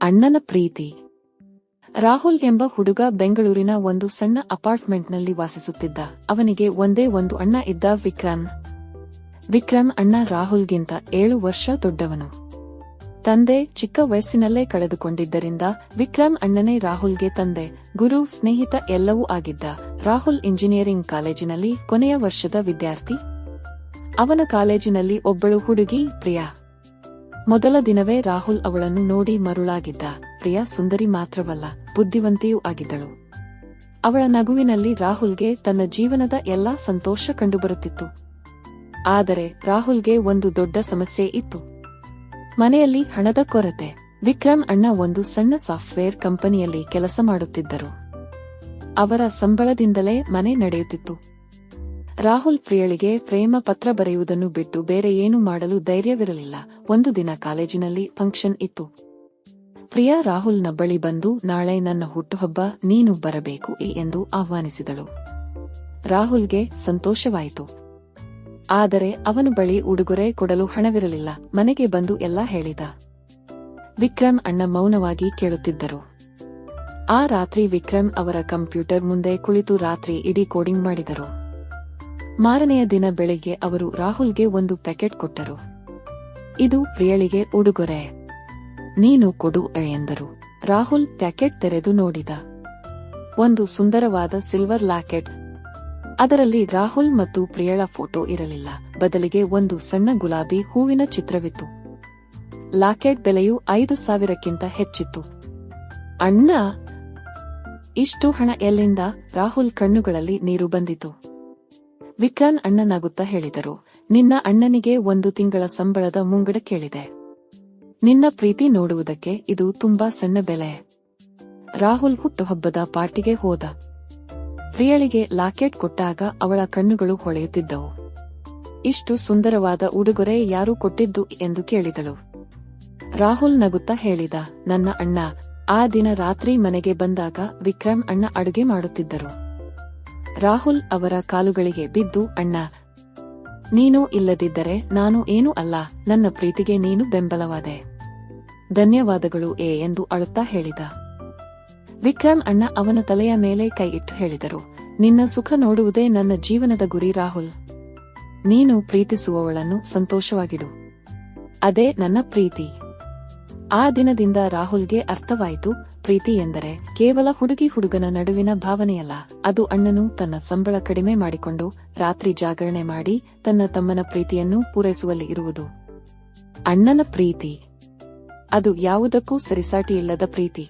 ಅಣ್ಣನ ಪ್ರೀತಿ. ರಾಹುಲ್ ಎಂಬ ಹುಡುಗ ಬೆಂಗಳೂರಿನ ಒಂದು ಸಣ್ಣ ಅಪಾರ್ಟ್ಮೆಂಟ್ನಲ್ಲಿ ವಾಸಿಸುತ್ತಿದ್ದ. ಅವನಿಗೆ ಒಂದೇ ಒಂದು ಅಣ್ಣ ಇದ್ದ, ವಿಕ್ರಮ್. ವಿಕ್ರಮ್ ಅಣ್ಣ ರಾಹುಲ್ಗಿಂತ 7 ವರ್ಷ ದೊಡ್ಡವನು. ತಂದೆ ಚಿಕ್ಕ ವಯಸ್ಸಿನಲ್ಲೇ ಕಳೆದುಕೊಂಡಿದ್ದರಿಂದ ವಿಕ್ರಮ್ ಅಣ್ಣನೇ ರಾಹುಲ್ಗೆ ತಂದೆ, ಗುರು, ಸ್ನೇಹಿತ ಎಲ್ಲವೂ ಆಗಿದ್ದ. ರಾಹುಲ್ ಇಂಜಿನಿಯರಿಂಗ್ ಕಾಲೇಜಿನಲ್ಲಿ ಕೊನೆಯ ವರ್ಷದ ವಿದ್ಯಾರ್ಥಿ. ಅವನ ಕಾಲೇಜಿನಲ್ಲಿ ಒಬ್ಬಳು ಹುಡುಗಿ, ಪ್ರಿಯಾ. ಮೊದಲ ದಿನವೇ ರಾಹುಲ್ ಅವಳನ್ನು ನೋಡಿ ಮರುಳಾಗಿದ್ದ. ಪ್ರಿಯಾ ಸುಂದರಿ ಮಾತ್ರವಲ್ಲ, ಬುದ್ಧಿವಂತೆಯೂ ಆಗಿದ್ದಳು. ಅವಳ ನಗುವಿನಲ್ಲಿ ರಾಹುಲ್ಗೆ ತನ್ನ ಜೀವನದ ಎಲ್ಲಾ ಸಂತೋಷ ಕಂಡುಬರುತ್ತಿತ್ತು. ಆದರೆ ರಾಹುಲ್ಗೆ ಒಂದು ದೊಡ್ಡ ಸಮಸ್ಯೆ ಇತ್ತು. ಮನೆಯಲ್ಲಿ ಹಣದ ಕೊರತೆ. ವಿಕ್ರಮ್ ಅಣ್ಣ ಒಂದು ಸಣ್ಣ ಸಾಫ್ಟ್ವೇರ್ ಕಂಪನಿಯಲ್ಲಿ ಕೆಲಸ ಮಾಡುತ್ತಿದ್ದರು. ಅವರ ಸಂಬಳದಿಂದಲೇ ಮನೆ ನಡೆಯುತ್ತಿತ್ತು. ರಾಹುಲ್ ಪ್ರಿಯಳಿಗೆ ಪ್ರೇಮ ಪತ್ರ ಬರೆಯುವುದನ್ನು ಬಿಟ್ಟು ಬೇರೆ ಏನೂ ಮಾಡಲು ಧೈರ್ಯವಿರಲಿಲ್ಲ. ಒಂದು ದಿನ ಕಾಲೇಜಿನಲ್ಲಿ ಫಂಕ್ಷನ್ ಇತ್ತು. ಪ್ರಿಯಾ ರಾಹುಲ್ನ ಬಳಿ ಬಂದು, ನಾಳೆ ನನ್ನ ಹುಟ್ಟುಹಬ್ಬ, ನೀನು ಬರಬೇಕು ಎಂದು ಆಹ್ವಾನಿಸಿದಳು. ರಾಹುಲ್ಗೆ ಸಂತೋಷವಾಯಿತು. ಆದರೆ ಅವನ ಬಳಿ ಉಡುಗೊರೆ ಕೊಡಲು ಹಣವಿರಲಿಲ್ಲ. ಮನೆಗೆ ಬಂದು ಎಲ್ಲ ಹೇಳಿದ. ವಿಕ್ರಮ್ ಅಣ್ಣ ಮೌನವಾಗಿ ಕೇಳುತ್ತಿದ್ದರು. ಆ ರಾತ್ರಿ ವಿಕ್ರಮ್ ಅವರ ಕಂಪ್ಯೂಟರ್ ಮುಂದೆ ಕುಳಿತು ರಾತ್ರಿ ಇಡೀ ಕೋಡಿಂಗ್ ಮಾಡಿದರು. ಮಾರನೆಯ ದಿನ ಬೆಳಿಗ್ಗೆ ಅವರು ರಾಹುಲ್ಗೆ ಒಂದು ಪ್ಯಾಕೆಟ್ ಕೊಟ್ಟರು. ಇದು ಪ್ರಿಯಳಿಗೆ ಉಡುಗೊರೆ, ನೀನು ಕೊಡು ಎಂದರು. ರಾಹುಲ್ ಪ್ಯಾಕೆಟ್ ತೆರೆದು ನೋಡಿದ. ಒಂದು ಸುಂದರವಾದ ಸಿಲ್ವರ್ ಲಾಕೆಟ್. ಅದರಲ್ಲಿ ರಾಹುಲ್ ಮತ್ತು ಪ್ರಿಯಳ ಫೋಟೋ ಇರಲಿಲ್ಲ. ಬದಲಿಗೆ ಒಂದು ಸಣ್ಣ ಗುಲಾಬಿ ಹೂವಿನ ಚಿತ್ರವಿತ್ತು. ಲಾಕೆಟ್ ಬೆಲೆಯು 5,000ಕ್ಕಿಂತ ಹೆಚ್ಚಿತ್ತು. ಅಣ್ಣ, ಇಷ್ಟು ಹಣ ಎಲ್ಲಿಂದ? ರಾಹುಲ್ ಕಣ್ಣುಗಳಲ್ಲಿ ನೀರು ಬಂದಿತು. ವಿಕ್ರಮ್ ಅಣ್ಣ ನಗುತ್ತಾ ಹೇಳಿದರು, ನಿನ್ನ ಅಣ್ಣನಿಗೆ 1 ತಿಂಗಳ ಸಂಬಳದ ಮುಂಗಡ ಕೇಳಿದೆ. ನಿನ್ನ ಪ್ರೀತಿ ನೋಡುವುದಕ್ಕೆ ಇದು ತುಂಬಾ ಸಣ್ಣ ಬೆಲೆ. ರಾಹುಲ್ ಹುಟ್ಟುಹಬ್ಬದ ಪಾರ್ಟಿಗೆ ಹೋದ. ಪ್ರಿಯಳಿಗೆ ಲಾಕೆಟ್ ಕೊಟ್ಟಾಗ ಅವಳ ಕಣ್ಣುಗಳು ಹೊಳೆಯುತ್ತಿದ್ದವು. ಇಷ್ಟು ಸುಂದರವಾದ ಉಡುಗೊರೆ ಯಾರು ಕೊಟ್ಟಿದ್ದು ಎಂದು ಕೇಳಿದಳು. ರಾಹುಲ್ ನಗುತ್ತಾ ಹೇಳಿದ, ನನ್ನ ಅಣ್ಣ. ಆ ದಿನ ರಾತ್ರಿ ಮನೆಗೆ ಬಂದಾಗ ವಿಕ್ರಮ್ ಅಣ್ಣ ಅಡುಗೆ ಮಾಡುತ್ತಿದ್ದರು. ರಾಹುಲ್ ಅವರ ಕಾಲುಗಳಿಗೆ ಬಿದ್ದು, ಅಣ್ಣ, ನೀನು ಇಲ್ಲದಿದ್ದರೆ ನಾನು ಏನೂ ಅಲ್ಲ. ನನ್ನ ಪ್ರೀತಿಗೆ ನೀನು ಬೆಂಬಲವಾದೆ. ಧನ್ಯವಾದಗಳು ಎಂದು ಅಳುತ್ತಾ ಹೇಳಿದ. ವಿಕ್ರಮ್ ಅಣ್ಣ ಅವನ ತಲೆಯ ಮೇಲೆ ಕೈ ಇಟ್ಟು ಹೇಳಿದರು, ನಿನ್ನ ಸುಖ ನೋಡುವುದೇ ನನ್ನ ಜೀವನದ ಗುರಿ ರಾಹುಲ್. ನೀನು ಪ್ರೀತಿಸುವವಳನ್ನು ಸಂತೋಷವಾಗಿಡು. ಅದೇ ನನ್ನ ಪ್ರೀತಿ. ಆ ದಿನದಿಂದ ರಾಹುಲ್ಗೆ ಅರ್ಥವಾಯಿತು, ಪ್ರೀತಿ ಎಂದರೆ ಕೇವಲ ಹುಡುಗನ ನಡುವಿನ ಭಾವನೆಯಲ್ಲ. ಅದು ಅಣ್ಣನು ತನ್ನ ಸಂಬಳ ಕಡಿಮೆ ಮಾಡಿಕೊಂಡು ರಾತ್ರಿ ಜಾಗರಣೆ ಮಾಡಿ ತನ್ನ ತಮ್ಮನ ಪ್ರೀತಿಯನ್ನು ಪೂರೈಸುವಲ್ಲಿ ಇರುವುದು. ಅಣ್ಣನ ಪ್ರೀತಿ, ಅದು ಯಾವುದಕ್ಕೂ ಸರಿಸಾಟಿಯಿಲ್ಲದ ಪ್ರೀತಿ.